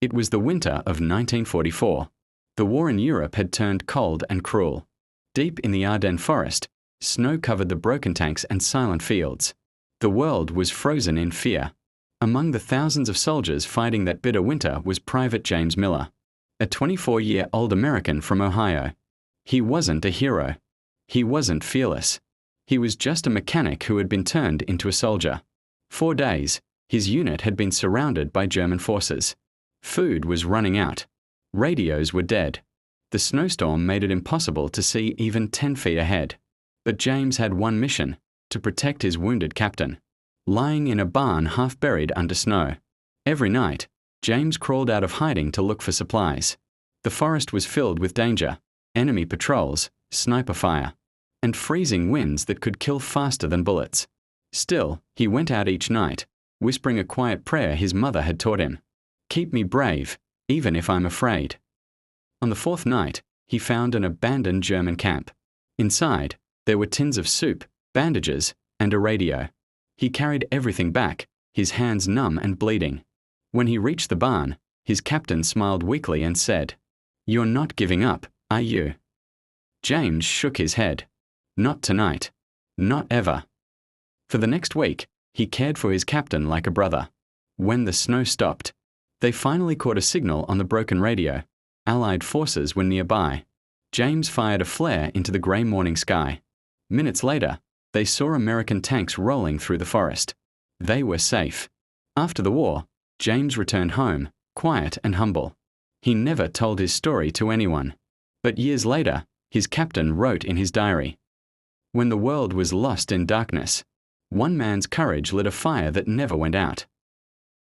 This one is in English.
It was the winter of 1944. The war in Europe had turned cold and cruel. Deep in the Ardennes forest, snow covered the broken tanks and silent fields. The world was frozen in fear. Among the thousands of soldiers fighting that bitter winter was Private James Miller, a 24-year-old American from Ohio. He wasn't a hero. He wasn't fearless. He was just a mechanic who had been turned into a soldier. 4 days, his unit had been surrounded by German forces. Food was running out. Radios were dead. The snowstorm made it impossible to see even 10 feet ahead. But James had one mission: to protect his wounded captain. Lying in a barn half buried under snow. Every night, James crawled out of hiding to look for supplies. The forest was filled with danger: enemy patrols, sniper fire, and freezing winds that could kill faster than bullets. Still, he went out each night, whispering a quiet prayer his mother had taught him. "Keep me brave, even if I'm afraid." On the 4th night, he found an abandoned German camp. Inside, there were tins of soup, bandages, and a radio. He carried everything back, his hands numb and bleeding. When he reached the barn, his captain smiled weakly and said, "You're not giving up, are you?" James shook his head. Not tonight. Not ever. For the next week, he cared for his captain like a brother. When the snow stopped, they finally caught a signal on the broken radio. Allied forces were nearby. James fired a flare into the grey morning sky. Minutes later, they saw American tanks rolling through the forest. They were safe. After the war, James returned home, quiet and humble. He never told his story to anyone. But years later, his captain wrote in his diary, "When the world was lost in darkness, one man's courage lit a fire that never went out.